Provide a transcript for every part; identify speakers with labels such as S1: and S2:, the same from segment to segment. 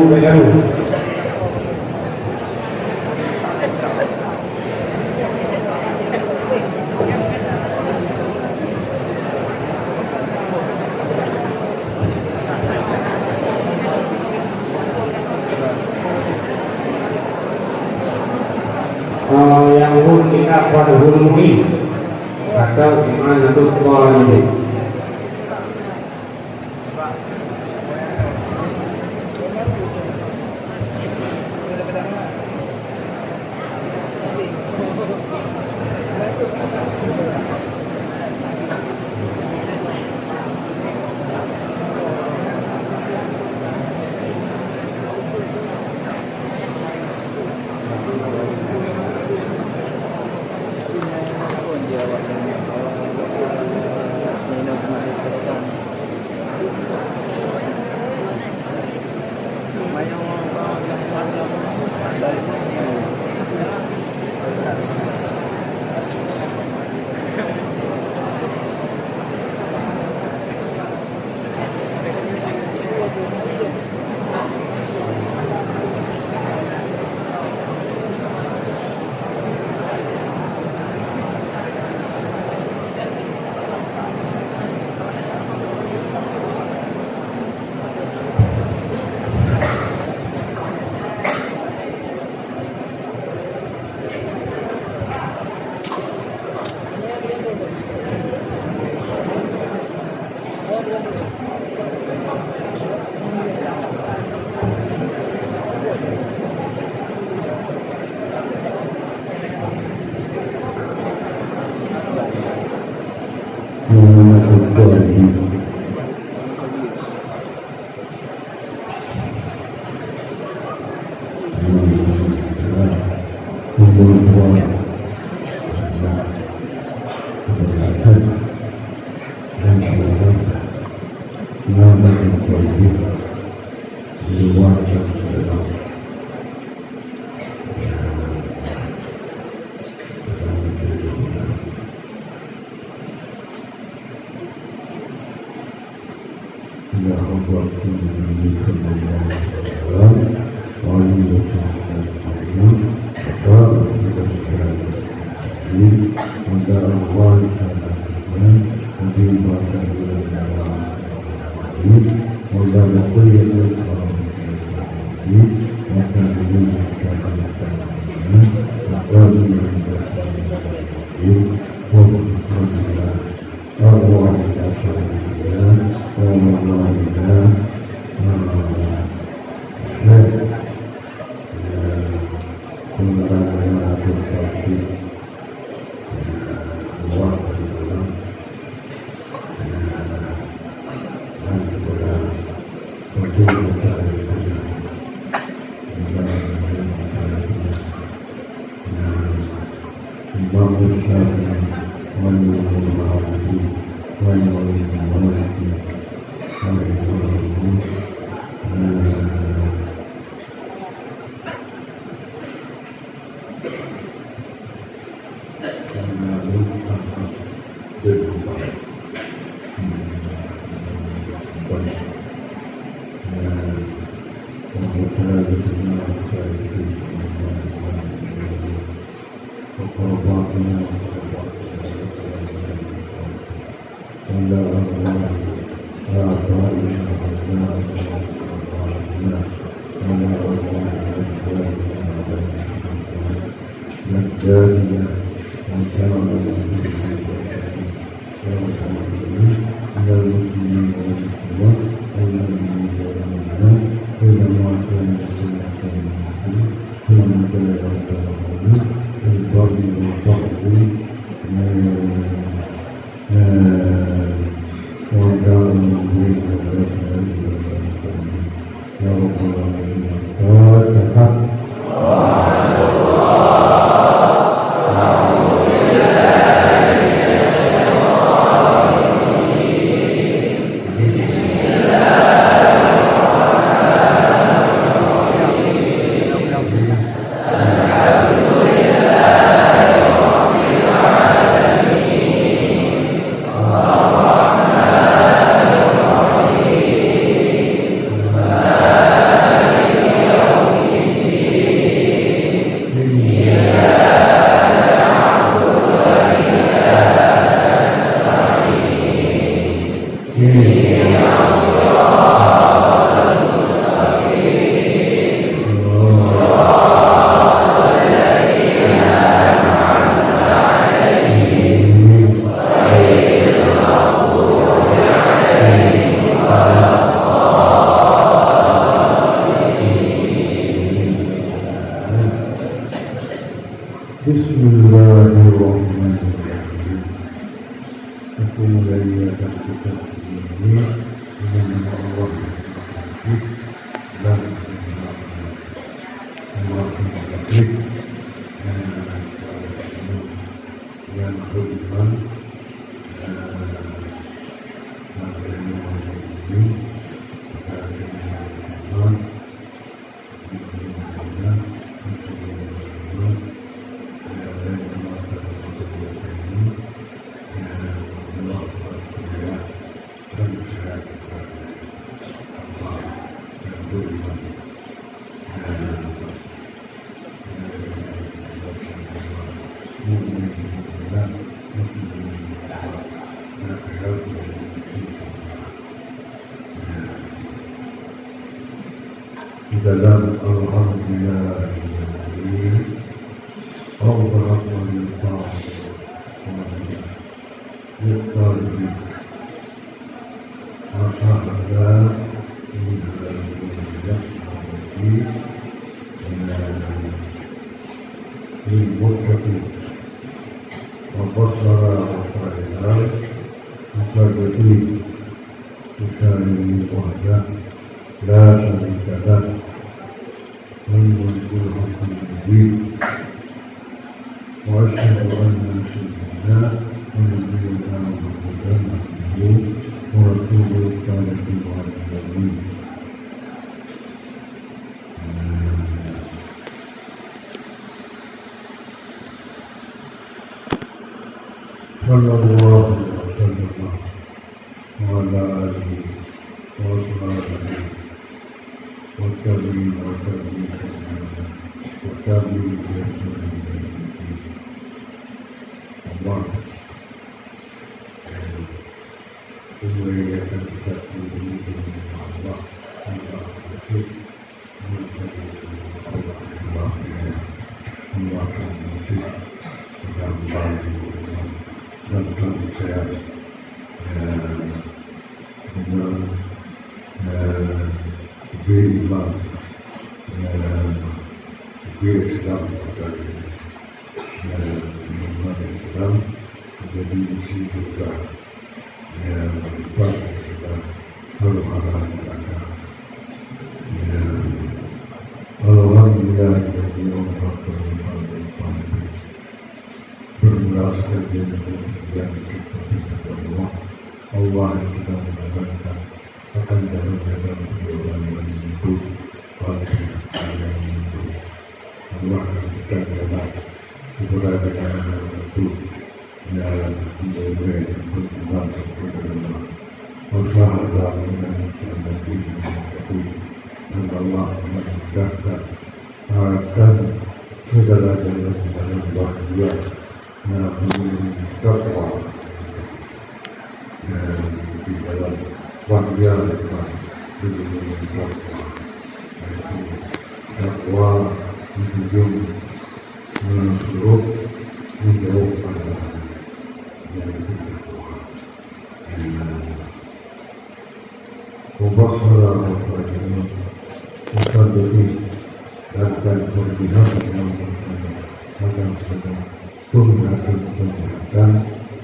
S1: Begaru. Yang pun kita pada hulmi atau gimana tuh ini.
S2: Bismillahirrahmanirrahim. Aku muliakan kita ini dengan nama Allah dan Allah yang beriman di dalam Alhamdulillah Allah menyebut Yaitu maka ada ini dalam dunia ini mutlakin Wabasara Wabasara Wabasara Usari Wahdah La Syarikalah Al-Mulkul Hamdulillah Wa asyhadu anna sayyidina wa nabiyyana Muhammadan abduhu wa rasuluhu sallallahu alaihi wasallam. Sallallahu alaihi wasallam wa ala alihi wa sahbihi wa tabi'in wa tabi'in wa tabi'in Allah memuliakan kita sendiri dengan Allah jadi isi juga yang berbagai kita alhamdulillah alhamdulillah bagi Allah bermeraskan yang kita Allah Allah yang kita mengatakan akan dalam kehidupan yang itu pada yang itu Allah yang kita dalam keberadaan yang itu dalam mulai berkembang berkembang usaha dengan menjadi itu dan Allah memudahkan akan segala-galanya dalam bahagia namun takwa dan di dalam bahagia di dalam takwa menunjuk menurut menjauh pada Wabasara Wabasara Wabasara dan berpihak yang akan sedang tunjukkan penjelasan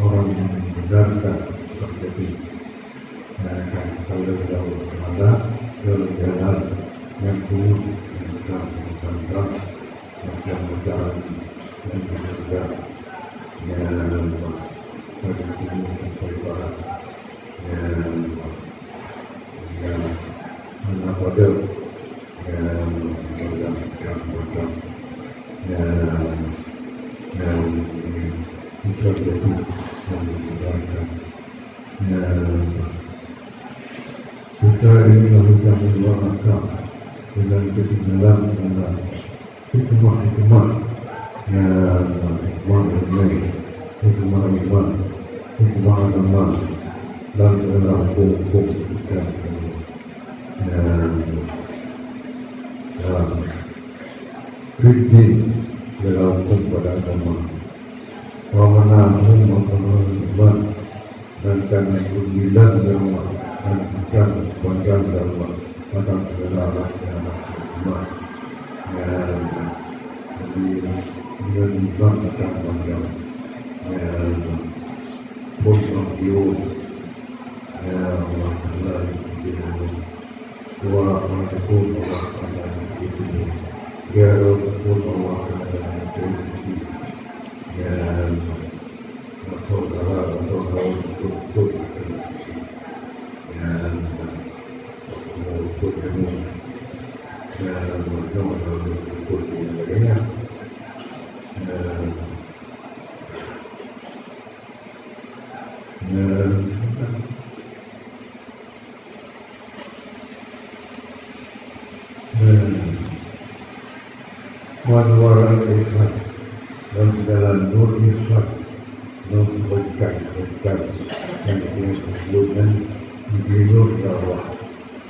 S2: orang yang membenarkan terjadi dan kalau jauh kepada jalan yang buruk yang telah menentang yang berjalan dan bekerja yang pada tubuh peribahas yang menapada yang berjam yang mencoba itu menggunakan kita ini melakukan menggunakan dengan ketinggalan dengan hikmah yang hikmah yang lain hikmah iman hikmah agama dan dalam hukum dan kritik dalam kepada agama. Wamanahu makanan dan karena kebilan agama dan ikan panjang agama pada segala rakyat agama. Jadi dengan ikan panjang Bosman Dio Suara Masyarakat Masyarakat itu Biara Pun Masyarakat itu Saudara untuk untuk ini untuk sebagainya Wanwaran ikhlas dan dalam nur ikhlas dan berkat yang disebutkan di nur Allah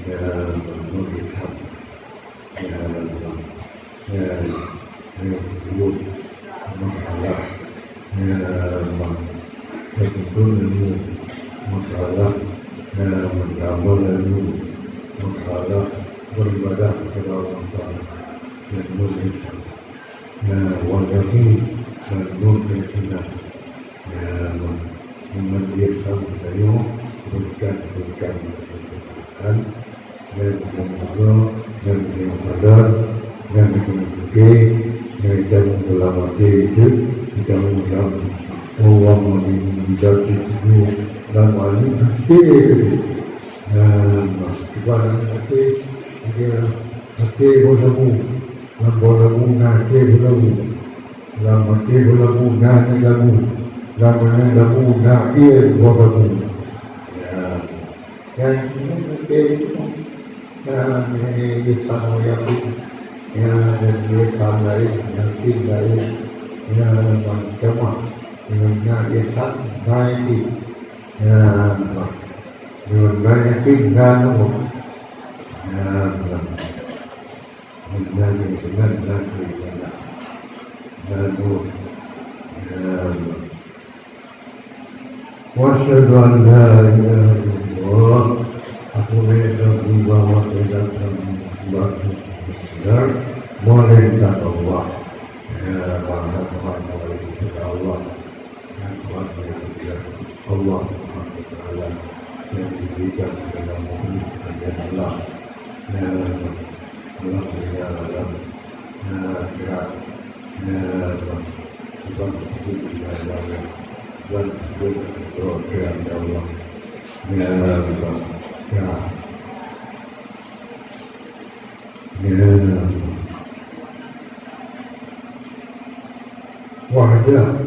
S2: dan nur ikhlas yang disebut masalah sebetulnya masalah beramal lalu masalah beribadah kepada Allah Taala dan nur ikhlas wajahnya dan nur ikhlas memandikan saya berkat dan dan yang sadar dan dan dalam hati itu kita mengucap Allah menjadi itu dan wali hati kepada hati bodohmu dan bodohmu hati bodohmu dan hati bodohmu hati bodohmu dan bodohmu hati bodohmu yang ini yang kita yang kita dari yang kita yang macam yang kita baik yang banyak tinggal yang وأشهد أن لا إله إلا الله أقول bahwa tidak benar merintah Allah bahwa Tuhan kepada Allah dan Tuhan kepada Allah Taala yang diberikan kepada Muhammad dan Allah Allah dalam gerak Tuhan kepada dan kepada Allah wahdah